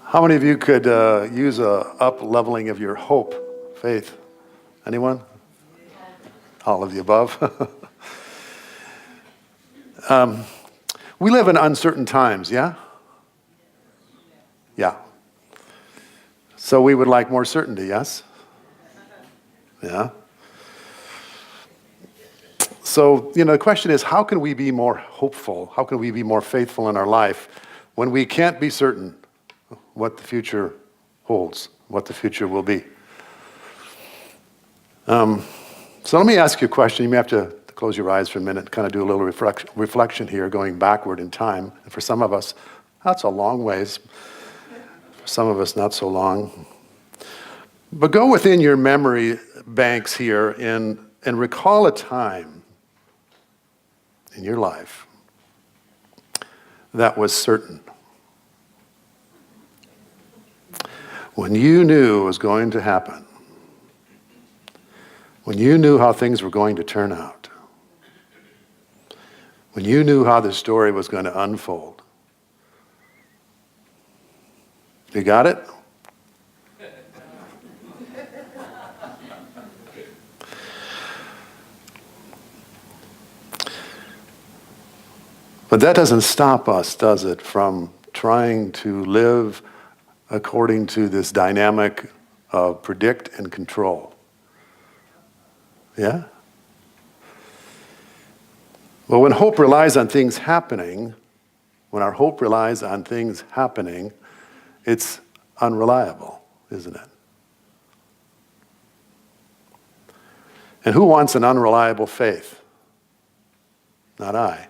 How many of you could use a up-leveling of your hope, faith? Anyone? All of the above. We live in uncertain times, yeah? Yeah. So we would like more certainty, yes? Yeah. So, the question is, how can we be more hopeful? How can we be more faithful in our life when we can't be certain what the future holds, what the future will be? So let me ask you a question. You may have to close your eyes for a minute, kind of do a little reflection here, going backward in time. And for some of us, that's a long ways. For some of us, not so long. But go within your memory banks here and recall a time in your life that was certain. When you knew it was going to happen. When you knew how things were going to turn out. When you knew how the story was going to unfold. You got it? But that doesn't stop us, does it, from trying to live according to this dynamic of predict and control. Yeah? Well, when hope relies on things happening, when our hope relies on things happening, it's unreliable, isn't it? And who wants an unreliable faith? Not I.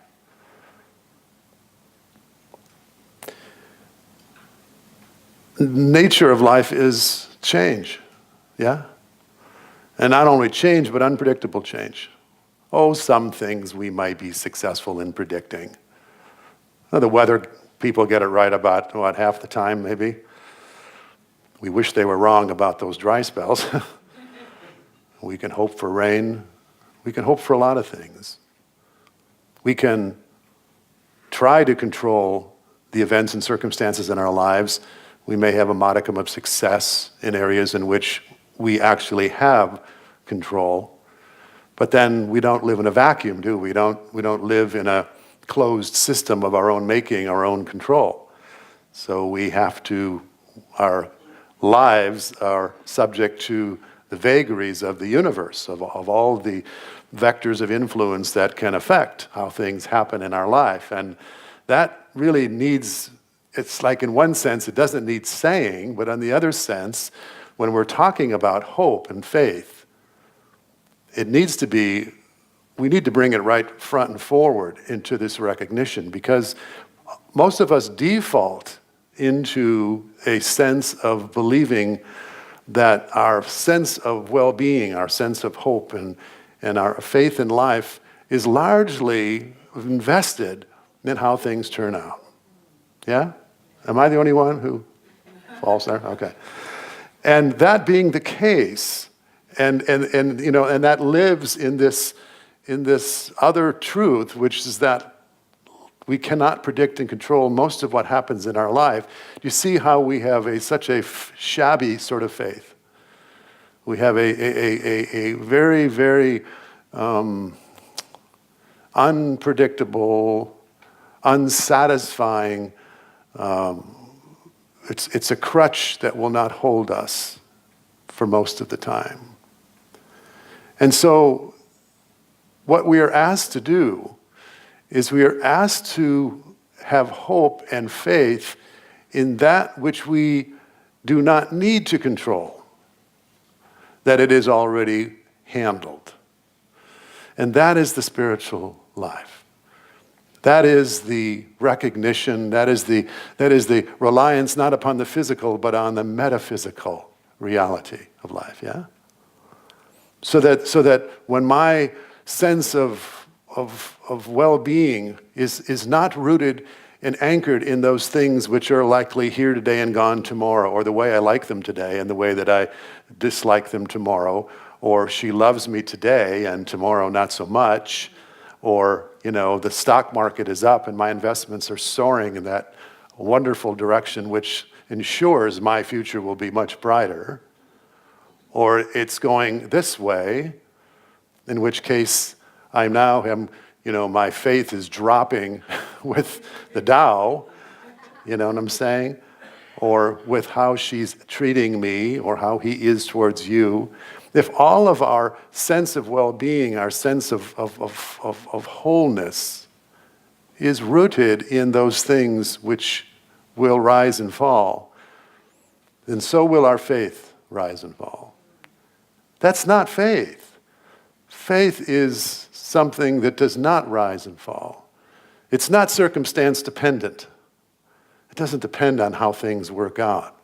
Nature of life is change, yeah? And not only change, but unpredictable change. Oh, some things we might be successful in predicting. The weather, people get it right about, half the time maybe. We wish they were wrong about those dry spells. We can hope for rain. We can hope for a lot of things. We can try to control the events and circumstances in our lives. We may have a modicum of success in areas in which we actually have control. But then we don't live in a vacuum, do we? We don't live in a closed system of our own making, our own control. So we have to, our lives are subject to the vagaries of the universe, of all the vectors of influence that can affect how things happen in our life. And that really needs, it's like in one sense it doesn't need saying, but in the other sense, when we're talking about hope and faith, it needs to be, we need to bring it right front and forward into this recognition, because most of us default into a sense of believing that our sense of well-being, our sense of hope, and our faith in life is largely invested in how things turn out. Yeah? Am I the only one who falls there? Okay. And that being the case, and that lives in this other truth, which is that we cannot predict and control most of what happens in our life. You see how we have such a shabby sort of faith. We have a very, very unpredictable, unsatisfying. It's a crutch that will not hold us for most of the time. And so, what we are asked to do is we are asked to have hope and faith in that which we do not need to control, that it is already handled. And that is the spiritual life. That is the recognition, that is the reliance not upon the physical, but on the metaphysical reality of life, yeah? So that when my sense of well-being is not rooted and anchored in those things which are likely here today and gone tomorrow, or the way I like them today and the way that I dislike them tomorrow, or she loves me today and tomorrow not so much, or the stock market is up and my investments are soaring, and that wonderful direction which ensures my future will be much brighter, or it's going this way, in which case I now am, my faith is dropping with the Tao, you know what I'm saying? Or with how she's treating me, or how he is towards you. If all of our sense of well-being, our sense of wholeness is rooted in those things which will rise and fall, then so will our faith rise and fall. That's not faith. Faith is something that does not rise and fall. It's not circumstance dependent. It doesn't depend on how things work out.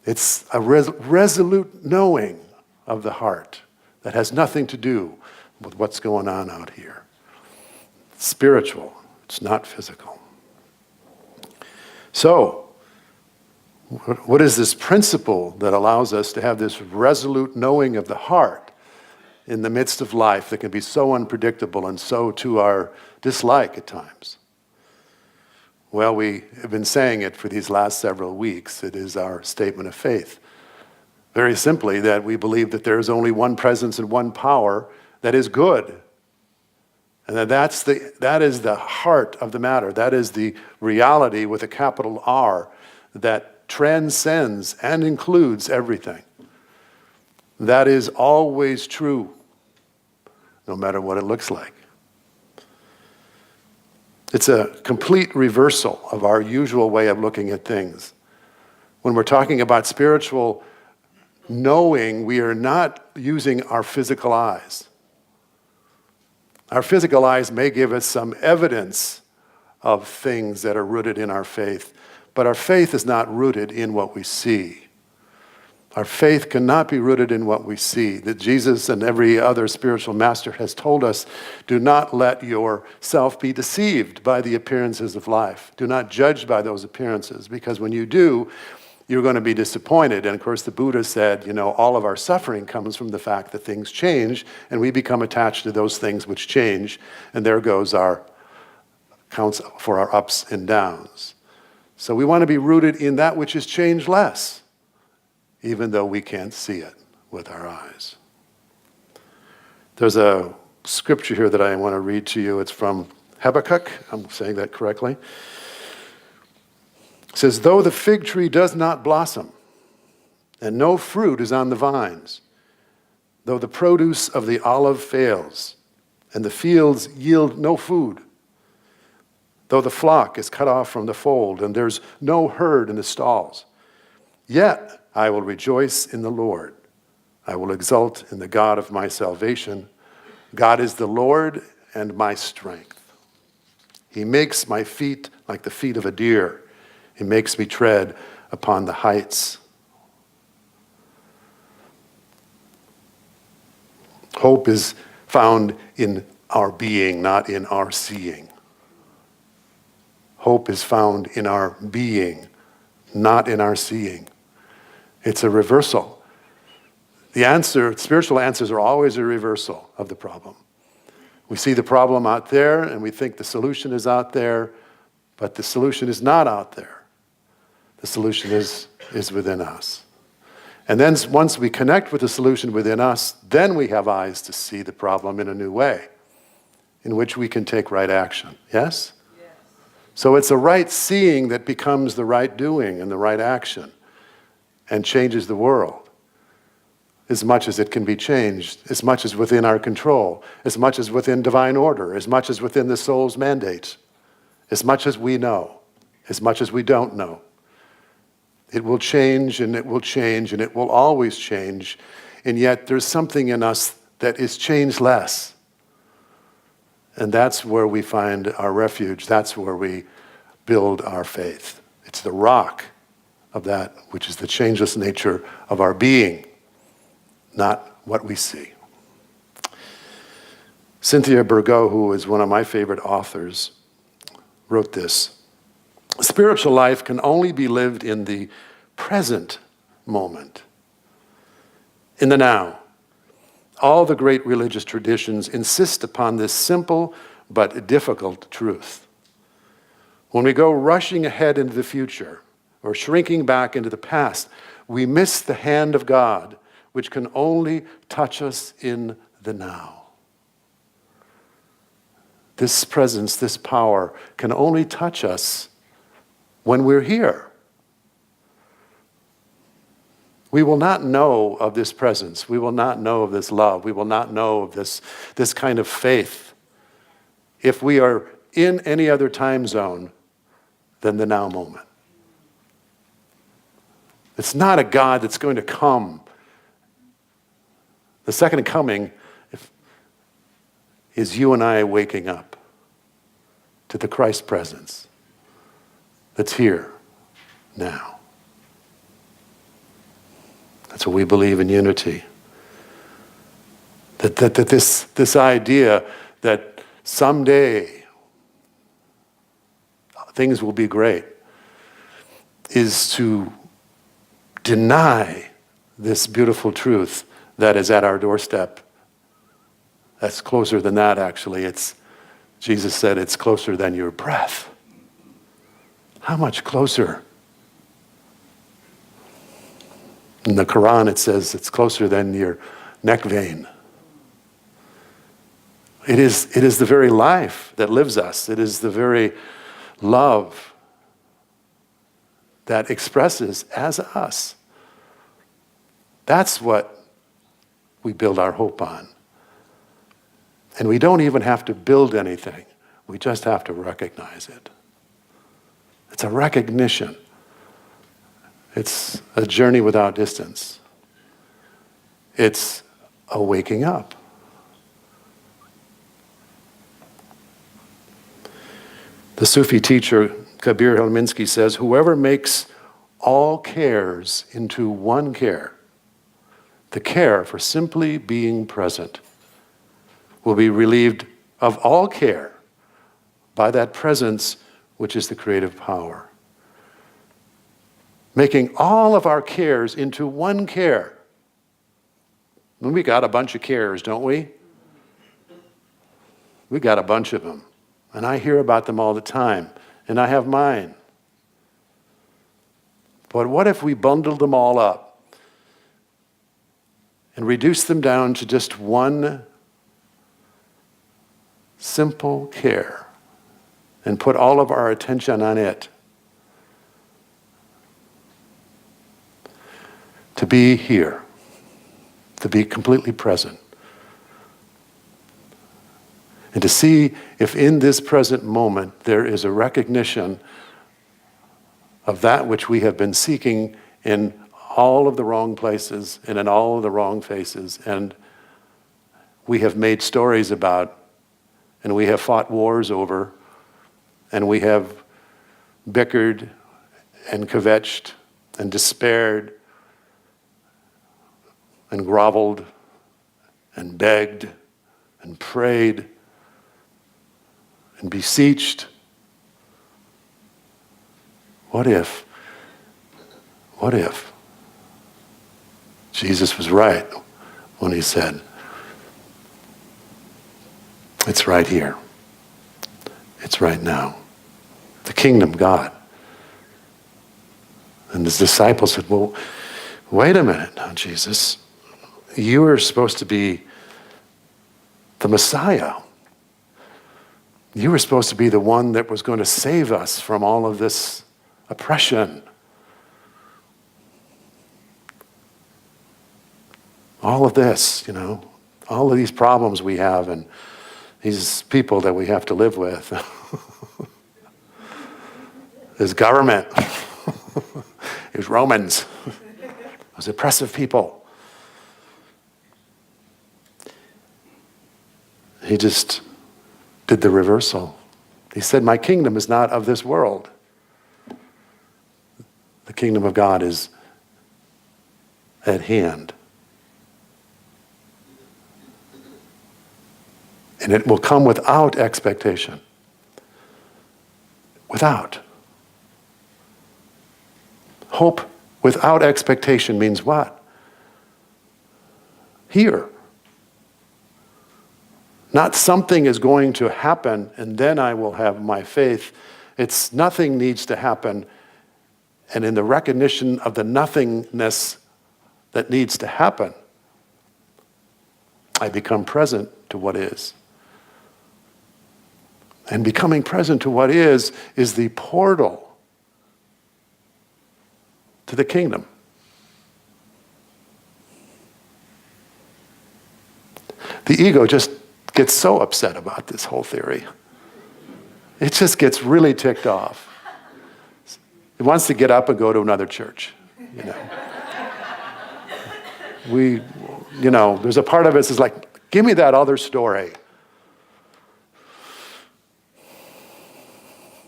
It's a resolute knowing of the heart that has nothing to do with what's going on out here. It's spiritual. It's not physical. So, what is this principle that allows us to have this resolute knowing of the heart in the midst of life that can be so unpredictable and so to our dislike at times? Well, we have been saying it for these last several weeks. It is our statement of faith. Very simply, that we believe that there is only one presence and one power that is good. And that is the heart of the matter. That is the reality with a capital R that transcends and includes everything. That is always true, no matter what it looks like. It's a complete reversal of our usual way of looking at things. When we're talking about spiritual knowing, we are not using our physical eyes. Our physical eyes may give us some evidence of things that are rooted in our faith, but our faith is not rooted in what we see. Our faith cannot be rooted in what we see. That Jesus and every other spiritual master has told us, do not let yourself be deceived by the appearances of life. Do not judge by those appearances, because when you do, you're going to be disappointed. And of course, the Buddha said, all of our suffering comes from the fact that things change, and we become attached to those things which change, and there goes our counts for our ups and downs. So we want to be rooted in that which is changeless, even though we can't see it with our eyes. There's a scripture here that I want to read to you. It's from Habakkuk. I'm saying that correctly. It says, though the fig tree does not blossom, and no fruit is on the vines, though the produce of the olive fails, and the fields yield no food, though the flock is cut off from the fold, and there's no herd in the stalls, yet I will rejoice in the Lord. I will exult in the God of my salvation. God is the Lord and my strength. He makes my feet like the feet of a deer. He makes me tread upon the heights. Hope is found in our being, not in our seeing. Hope is found in our being, not in our seeing. It's a reversal. Spiritual answers are always a reversal of the problem. We see the problem out there and we think the solution is out there, but the solution is not out there. The solution is within us. And then once we connect with the solution within us, then we have eyes to see the problem in a new way, in which we can take right action. Yes? Yes. So it's a right seeing that becomes the right doing and the right action, and changes the world as much as it can be changed, as much as within our control, as much as within divine order, as much as within the soul's mandate, as much as we know, as much as we don't know. It will change, and it will change, and it will always change, and yet there's something in us that is changeless. And that's where we find our refuge. That's where we build our faith. It's the rock of that which is the changeless nature of our being, not what we see. Cynthia Burgo, who is one of my favorite authors, wrote this: spiritual life can only be lived in the present moment, in the now. All the great religious traditions insist upon this simple but difficult truth. When we go rushing ahead into the future or shrinking back into the past, we miss the hand of God, which can only touch us in the now. This presence, this power can only touch us when we're here. We will not know of this presence. We will not know of this love. We will not know of this kind of faith if we are in any other time zone than the now moment. It's not a God that's going to come. The second coming is you and I waking up to the Christ presence that's here now. That's what we believe in unity. That this idea that someday things will be great is to deny this beautiful truth that is at our doorstep. That's closer than that, actually. Jesus said it's closer than your breath. How much closer? In the Quran, it says it's closer than your neck vein. It is the very life that lives us. It is the very love that expresses as us. That's what we build our hope on. And we don't even have to build anything. We just have to recognize it. It's a recognition. It's a journey without distance. It's a waking up. The Sufi teacher Kabir Helminski says, whoever makes all cares into one care, the care for simply being present, will be relieved of all care by that presence which is the creative power. Making all of our cares into one care. And we got a bunch of cares, don't we? We got a bunch of them. And I hear about them all the time. And I have mine. But what if we bundled them all up and reduced them down to just one simple care and put all of our attention on it? To be here, to be completely present, and to see if in this present moment there is a recognition of that which we have been seeking in all of the wrong places and in all of the wrong faces, and we have made stories about, and we have fought wars over, and we have bickered and kvetched and despaired and groveled and begged and prayed and beseeched. What if Jesus was right when he said, it's right here. It's right now. The kingdom, God. And his disciples said, well, wait a minute now, Jesus. You were supposed to be the Messiah. You were supposed to be the one that was going to save us from all of this oppression. All of this, all of these problems we have and these people that we have to live with. This government. These Romans. Those oppressive people. He just did the reversal. He said, my kingdom is not of this world. The kingdom of God is at hand. And it will come without expectation. Without. Hope without expectation means what? Here. Not something is going to happen and then I will have my faith. It's nothing needs to happen, and in the recognition of the nothingness that needs to happen, I become present to what is. And becoming present to what is the portal to the kingdom. The ego just gets so upset about this whole theory. It just gets really ticked off. It wants to get up and go to another church, you know. There's a part of us that's like, give me that other story.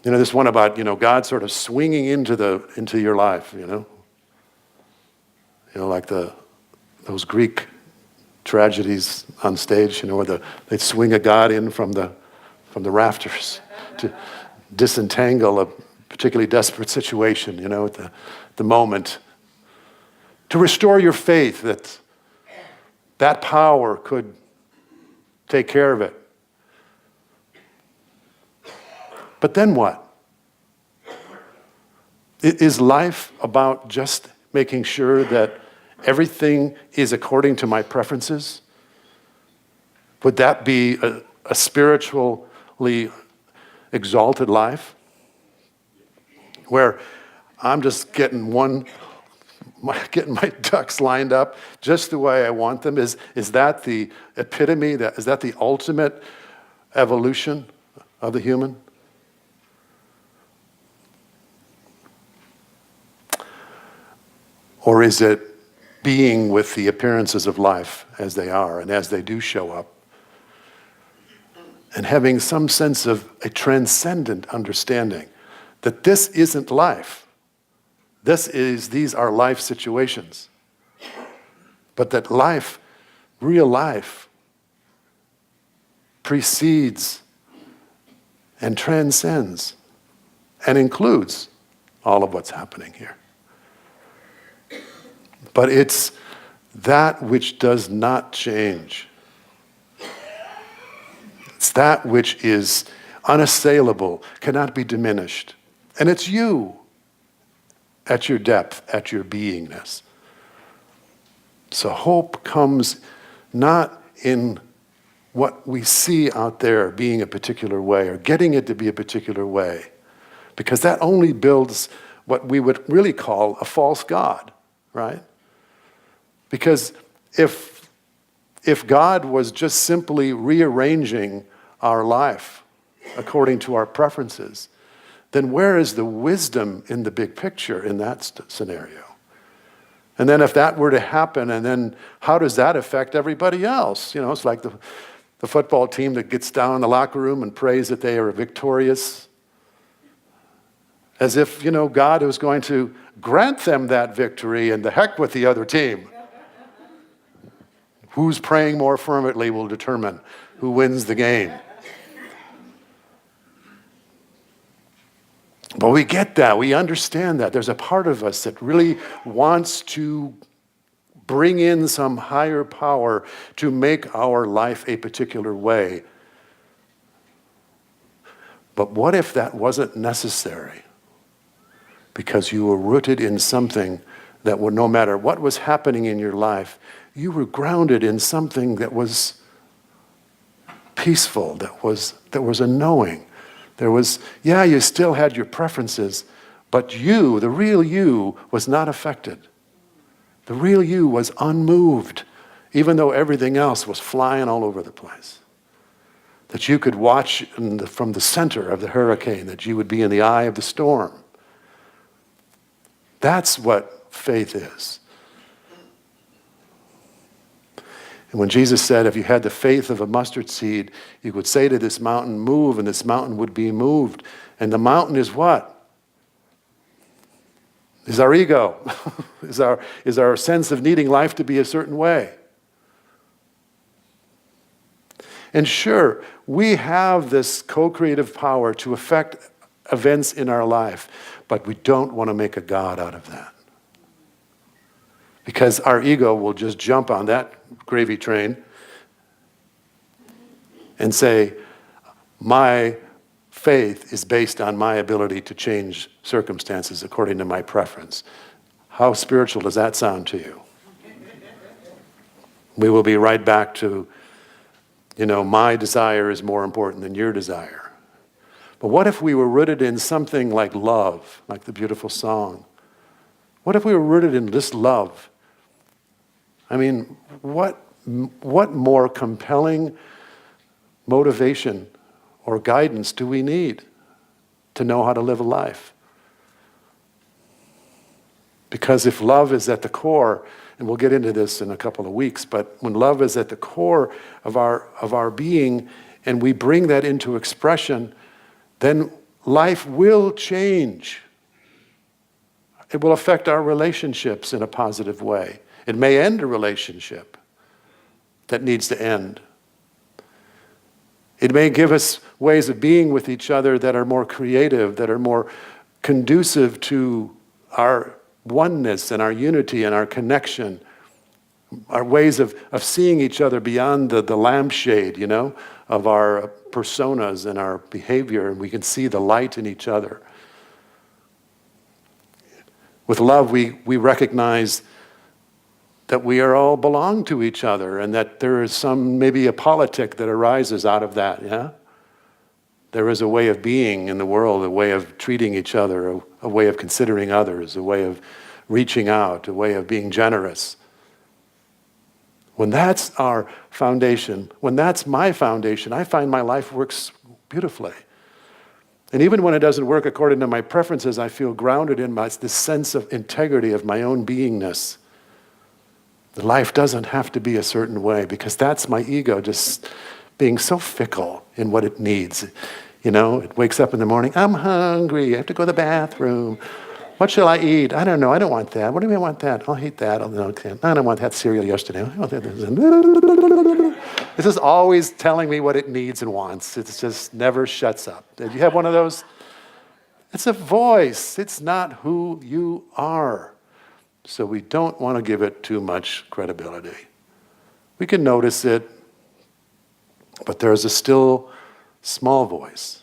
This one about, God sort of swinging into your life, like those Greek tragedies on stage, where they'd swing a God in from the rafters to disentangle a particularly desperate situation, at the moment, to restore your faith that power could take care of it. But then what? Is life about just making sure that everything is according to my preferences? Would that be a spiritually exalted life? Where I'm just getting my ducks lined up just the way I want them? Is that the epitome? Is that the ultimate evolution of the human? Or is it being with the appearances of life as they are and as they do show up, and having some sense of a transcendent understanding that this isn't life. These are life situations. But that life, real life, precedes and transcends and includes all of what's happening here. But it's that which does not change. It's that which is unassailable, cannot be diminished. And it's you at your depth, at your beingness. So hope comes not in what we see out there being a particular way or getting it to be a particular way, because that only builds what we would really call a false God, right? Because if God was just simply rearranging our life according to our preferences, then where is the wisdom in the big picture in that scenario? And then if that were to happen, and then how does that affect everybody else? It's like the football team that gets down in the locker room and prays that they are victorious, as if, God was going to grant them that victory and the heck with the other team. Who's praying more fervently will determine who wins the game. But we get that. We understand that. There's a part of us that really wants to bring in some higher power to make our life a particular way. But what if that wasn't necessary? Because you were rooted in something that would, no matter what was happening in your life, you were grounded in something that was peaceful, that was a knowing. There was, you still had your preferences, but you, the real you, was not affected. The real you was unmoved, even though everything else was flying all over the place. That you could watch from the center of the hurricane, that you would be in the eye of the storm. That's what faith is. And when Jesus said, if you had the faith of a mustard seed, you could say to this mountain, move, and this mountain would be moved. And the mountain is what? Is our ego, is our sense of needing life to be a certain way. And sure, we have this co-creative power to affect events in our life, but we don't want to make a God out of that. Because our ego will just jump on that gravy train and say, my faith is based on my ability to change circumstances according to my preference. How spiritual does that sound to you? We will be right back to, my desire is more important than your desire. But what if we were rooted in something like love, like the beautiful song? What if we were rooted in this love? I mean, what more compelling motivation or guidance do we need to know how to live a life? Because if love is at the core, and we'll get into this in a couple of weeks, but when love is at the core of our being, and we bring that into expression, then life will change. It will affect our relationships in a positive way. It may end a relationship that needs to end. It may give us ways of being with each other that are more creative, that are more conducive to our oneness and our unity and our connection, our ways of seeing each other beyond the lampshade, of our personas and our behavior, and we can see the light in each other. With love, we recognize that we are all belong to each other and that there is maybe a politic that arises out of that, yeah? There is a way of being in the world, a way of treating each other, a way of considering others, a way of reaching out, a way of being generous. When that's our foundation, when that's my foundation, I find my life works beautifully. And even when it doesn't work according to my preferences, I feel grounded in this sense of integrity of my own beingness. The life doesn't have to be a certain way because that's my ego just being so fickle in what it needs. It wakes up in the morning, I'm hungry, I have to go to the bathroom. What shall I eat? I don't know, I don't want that. What do you mean I want that? I'll eat that. I don't want that cereal yesterday. It's just always telling me what it needs and wants. It just never shuts up. Did you have one of those? It's a voice. It's not who you are. So we don't want to give it too much credibility. We can notice it, but there's a still small voice.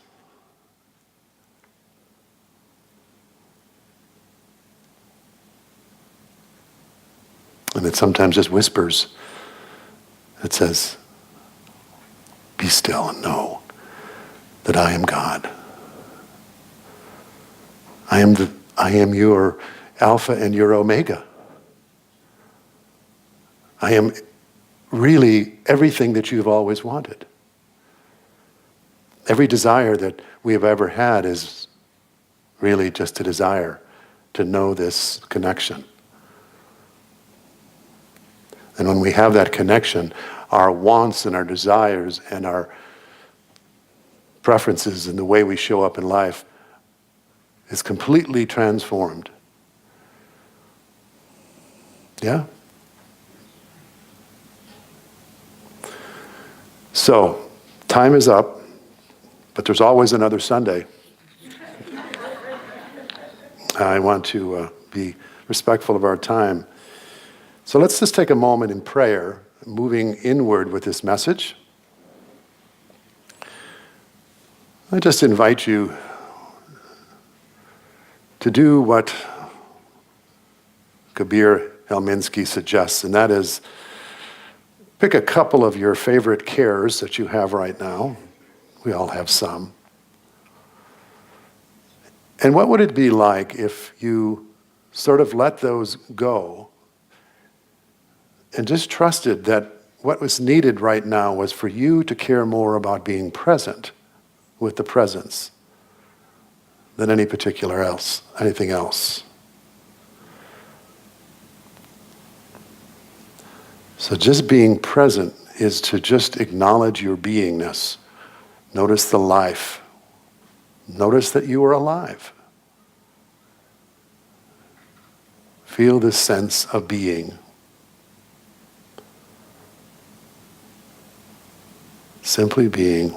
And it sometimes just whispers. It says, be still and know that I am God. I am your Alpha and your Omega. I am really everything that you've always wanted. Every desire that we have ever had is really just a desire to know this connection. And when we have that connection, our wants and our desires and our preferences and the way we show up in life is completely transformed. Yeah? So, time is up, but there's always another Sunday. I want to be respectful of our time. So let's just take a moment in prayer, moving inward with this message. I just invite you to do what Kabir Helminski suggests, and that is pick a couple of your favorite cares that you have right now. We all have some. And what would it be like if you sort of let those go and just trusted that what was needed right now was for you to care more about being present with the presence than anything else. So just being present is to just acknowledge your beingness. Notice the life. Notice that you are alive. Feel this sense of being. Simply being.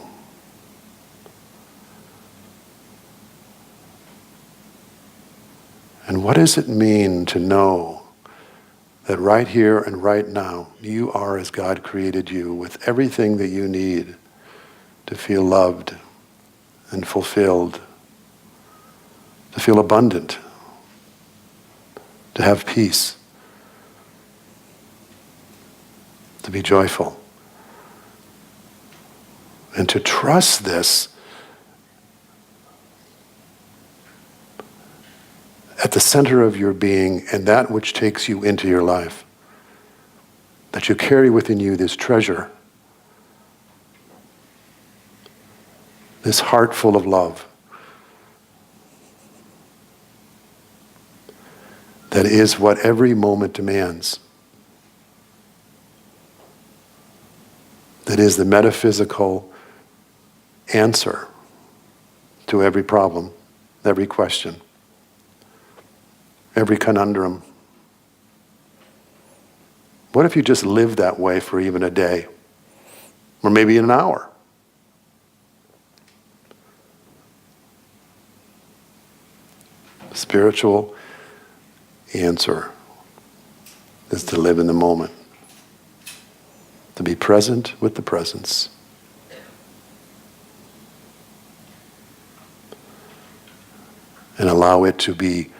And what does it mean to know that right here and right now, you are as God created you with everything that you need to feel loved and fulfilled, to feel abundant, to have peace, to be joyful, and to trust this at the center of your being and that which takes you into your life. That you carry within you this treasure, this heart full of love, that is what every moment demands. That is the metaphysical answer to every problem, every question, every conundrum. What if you just lived that way for even a day? Or maybe an hour? Spiritual answer is to live in the moment, to be present with the presence. And allow it to be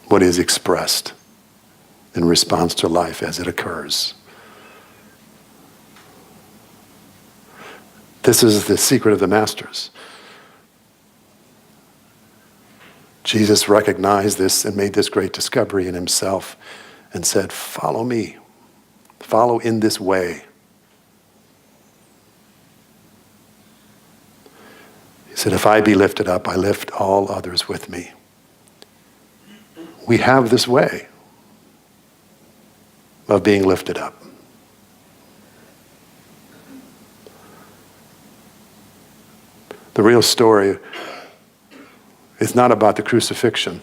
what is expressed in response to life as it occurs. This is the secret of the masters. Jesus recognized this and made this great discovery in himself and said, "Follow me. Follow in this way." He said, "If I be lifted up, I lift all others with me." We have this way of being lifted up. The real story is not about the crucifixion.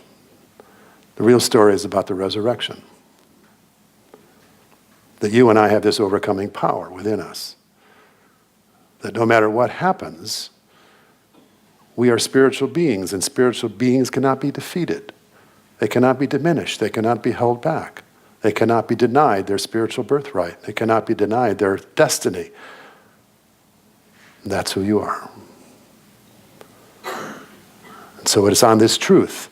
The real story is about the resurrection. That you and I have this overcoming power within us. That no matter what happens, we are spiritual beings, and spiritual beings cannot be defeated. They cannot be diminished. They cannot be held back. They cannot be denied their spiritual birthright. They cannot be denied their destiny. And that's who you are. And so it is on this truth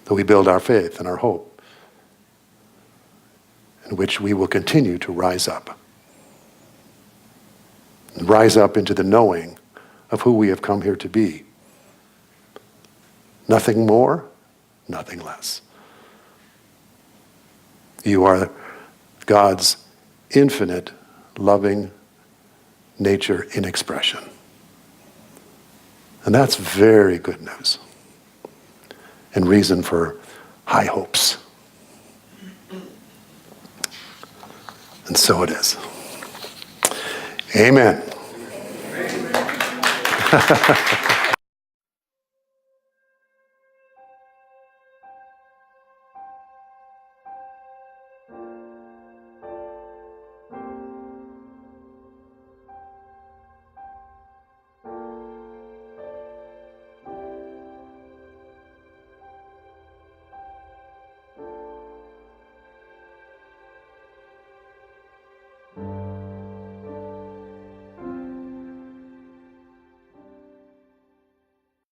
that we build our faith and our hope, in which we will continue to rise up. And rise up into the knowing of who we have come here to be. Nothing more, nothing less. You are God's infinite, loving nature in expression. And that's very good news and reason for high hopes. And so it is. Amen. Amen.